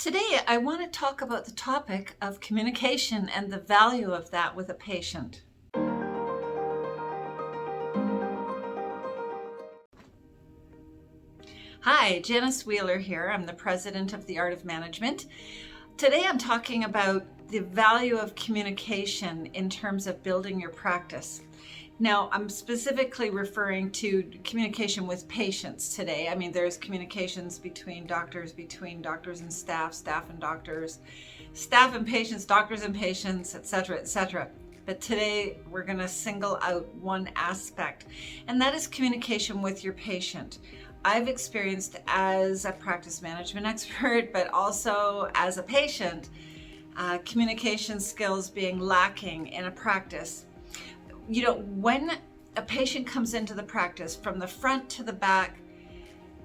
Today, I want to talk about the topic of communication and the value of that with a patient. Hi, Janice Wheeler here. I'm the president of the Art of Management. Today, I'm talking about the value of communication in terms of building your practice. Now, I'm specifically referring to communication with patients today. I mean, there's communications between doctors and staff, staff and doctors, staff and patients, doctors and patients, etc., etc. But today we're going to single out one aspect, and that is communication with your patient. I've experienced as a practice management expert, but also as a patient, communication skills being lacking in a practice. You know, when a patient comes into the practice from the front to the back,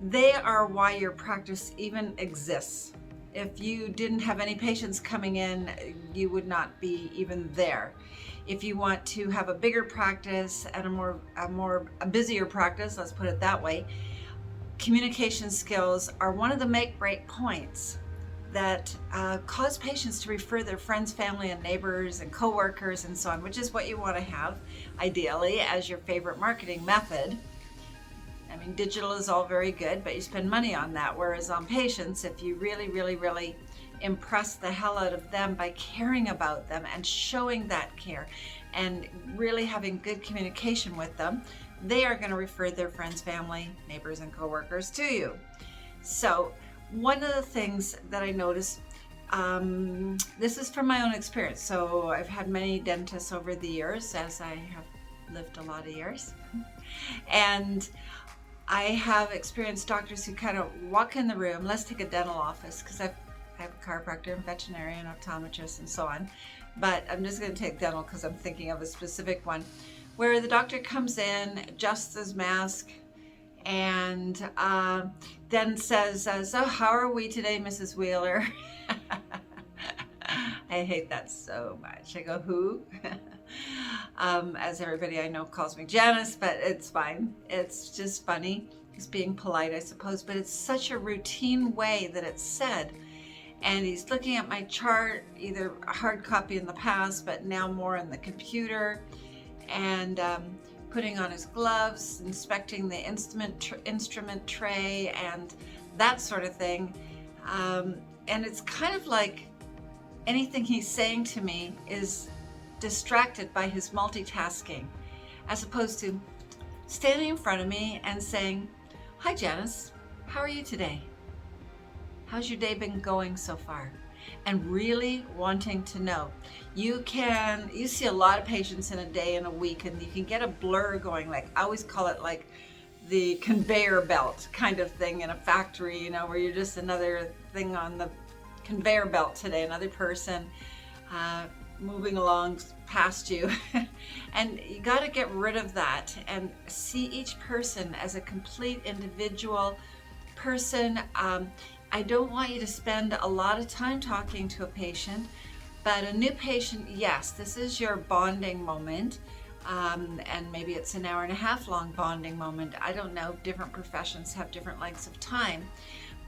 they are why your practice even exists. If you didn't have any patients coming in, you would not be even there. If you want to have a bigger practice and a busier practice, let's put it that way, communication skills are one of the make-break points that cause patients to refer their friends, family, and neighbors and coworkers and so on, which is what you want to have ideally as your favorite marketing method. I mean, digital is all very good, but you spend money on that. Whereas on patients, if you really impress the hell out of them by caring about them and showing that care and really having good communication with them, they are going to refer their friends, family, neighbors, and coworkers to you. So one of the things that I noticed, this is from my own experience. So I've had many dentists over the years, as I have lived a lot of years. And I have experienced doctors who kind of walk in the room. Let's take a dental office, because I have a chiropractor and veterinarian, optometrist, and so on. But I'm just going to take dental because I'm thinking of a specific one, where the doctor comes in, adjusts his mask, and then says, so how are we today, Mrs. Wheeler? I hate that so much. I go, who? As everybody I know calls me Janice, but it's fine. It's just funny. He's being polite, I suppose, but it's such a routine way that it's said. And he's looking at my chart, either a hard copy in the past, but now more on the computer, and putting on his gloves, inspecting the instrument tray, and that sort of thing. And it's kind of like anything he's saying to me is distracted by his multitasking, as opposed to standing in front of me and saying, hi Janice, how are you today? How's your day been going so far? And really wanting to know. You see a lot of patients in a day and a week, and you can get a blur going, like I always call it like the conveyor belt kind of thing in a factory, you know, where you're just another thing on the conveyor belt today, another person moving along past you. And you got to get rid of that and see each person as a complete individual person. I don't want you to spend a lot of time talking to a patient, but a new patient, yes, this is your bonding moment. And maybe it's an hour and a half long bonding moment. I don't know, different professions have different lengths of time,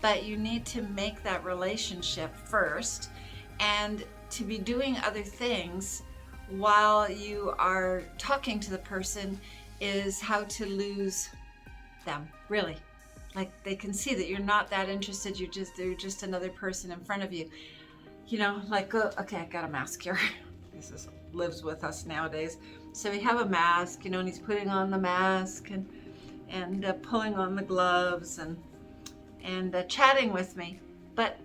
but you need to make that relationship first, and to be doing other things while you are talking to the person is how to lose them, really. Like they can see that you're not that interested, they're just another person in front of you. You know, like, okay, I got a mask here. This lives with us nowadays. So we have a mask, you know, and he's putting on the mask and pulling on the gloves and chatting with me. But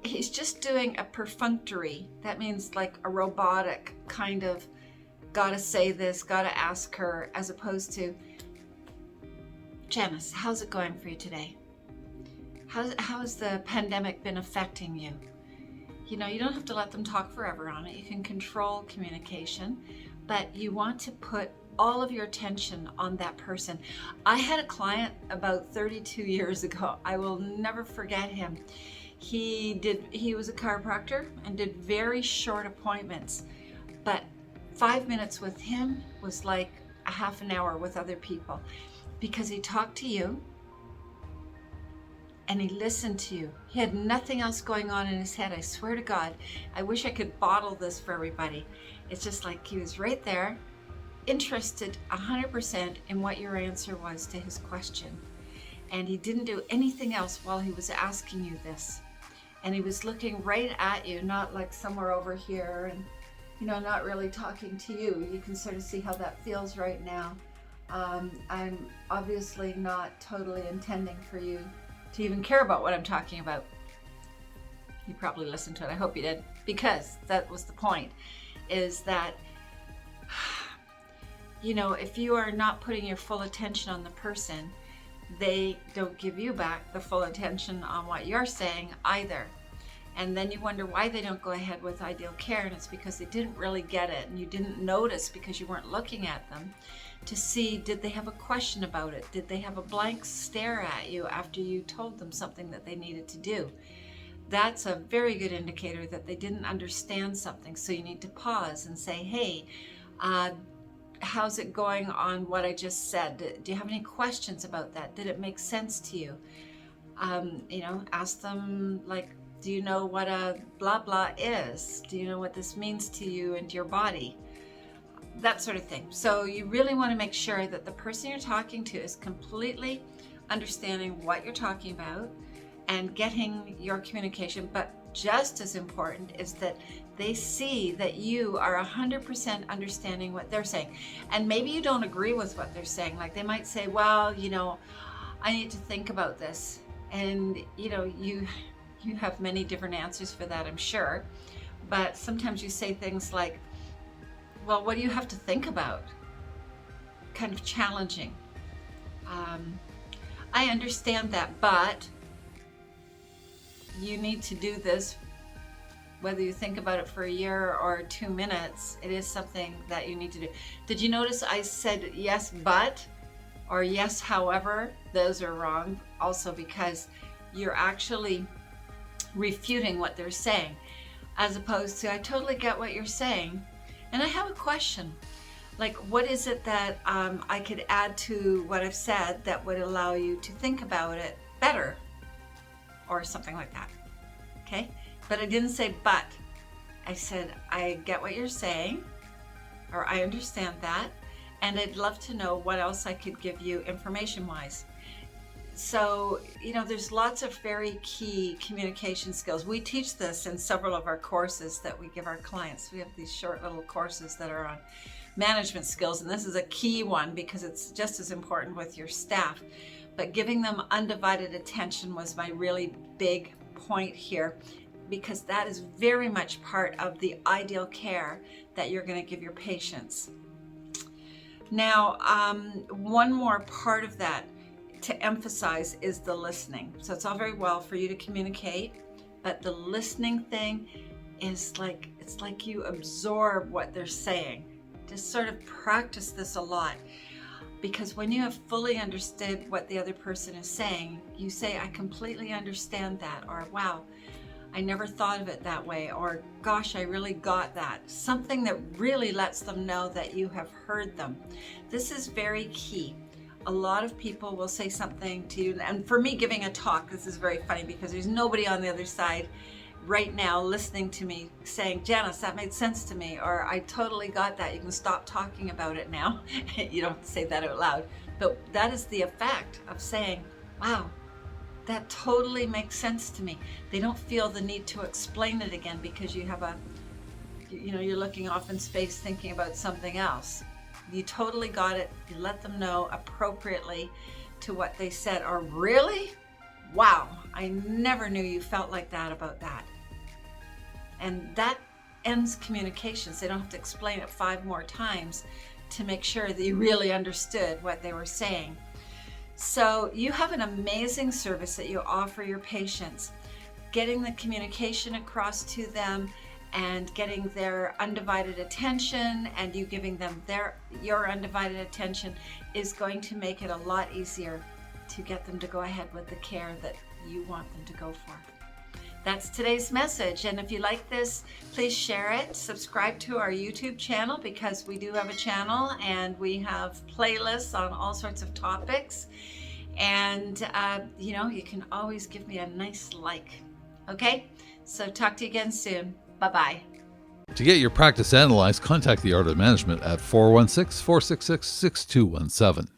he's just doing a perfunctory. That means like a robotic kind of, gotta say this, gotta ask her, as opposed to, Janice, how's it going for you today? How's the pandemic been affecting you? You know, you don't have to let them talk forever on it. You can control communication, but you want to put all of your attention on that person. I had a client about 32 years ago. I will never forget him. He was a chiropractor and did very short appointments, but 5 minutes with him was like a half an hour with other people, because he talked to you and he listened to you. He had nothing else going on in his head. I swear to God, I wish I could bottle this for everybody. It's just like he was right there, interested 100% in what your answer was to his question. And he didn't do anything else while he was asking you this. And he was looking right at you, not like somewhere over here and, you know, not really talking to you. You can sort of see how that feels right now. I'm obviously not totally intending for you to even care about what I'm talking about. You probably listened to it. I hope you did, because that was the point, is that, you know, if you are not putting your full attention on the person, they don't give you back the full attention on what you're saying either. And then you wonder why they don't go ahead with Ideal Care, and it's because they didn't really get it, and you didn't notice because you weren't looking at them to see, did they have a question about it? Did they have a blank stare at you after you told them something that they needed to do? That's a very good indicator that they didn't understand something. So you need to pause and say, hey, how's it going on what I just said? Do you have any questions about that? Did it make sense to you? You know, ask them, like, do you know what a blah blah is? Do you know what this means to you and your body? That sort of thing. So you really want to make sure that the person you're talking to is completely understanding what you're talking about and getting your communication. But just as important is that they see that you are 100% understanding what they're saying. And maybe you don't agree with what they're saying. Like they might say, well, you know, I need to think about this. And, you know, you have many different answers for that, I'm sure. But sometimes you say things like, well, what do you have to think about? Kind of challenging. I understand that, but you need to do this. Whether you think about it for a year or 2 minutes, it is something that you need to do. Did you notice I said yes, but, or yes, however? Those are wrong also, because you're actually refuting what they're saying, as opposed to, I totally get what you're saying, and I have a question. Like, what is it that I could add to what I've said that would allow you to think about it better, or something like that? Okay, but I didn't say but. I said, I get what you're saying, or I understand that, and I'd love to know what else I could give you information-wise. So, you know, there's lots of very key communication skills. We teach this in several of our courses that we give our clients. We have these short little courses that are on management skills, and this is a key one because it's just as important with your staff. But giving them undivided attention was my really big point here, because that is very much part of the ideal care that you're going to give your patients. Now, one more part of that to emphasize is the listening. So it's all very well for you to communicate, but the listening thing is like, it's like you absorb what they're saying. Just sort of practice this a lot, because when you have fully understood what the other person is saying, you say, I completely understand that, or wow, I never thought of it that way, or gosh, I really got that. Something that really lets them know that you have heard them. This is very key. A lot of people will say something to you, and for me giving a talk, this is very funny because there's nobody on the other side right now listening to me saying, Janice, that made sense to me, or I totally got that, you can stop talking about it now. You don't have to say that out loud, but that is the effect of saying, wow, that totally makes sense to me. They don't feel the need to explain it again because you have a, you know, you're looking off in space thinking about something else. You totally got it. You let them know appropriately to what they said, or really? Wow, I never knew you felt like that about that. And that ends communications. They don't have to explain it 5 more times to make sure that you really understood what they were saying. So you have an amazing service that you offer your patients. Getting the communication across to them and getting their undivided attention, and you giving them your undivided attention, is going to make it a lot easier to get them to go ahead with the care that you want them to go for. That's today's message, and if you like this, please share it. Subscribe to our YouTube channel, because we do have a channel and we have playlists on all sorts of topics. And, you can always give me a nice like. Okay? So talk to you again soon. Bye-bye. To get your practice analyzed, contact the Art of Management at 416-466-6217.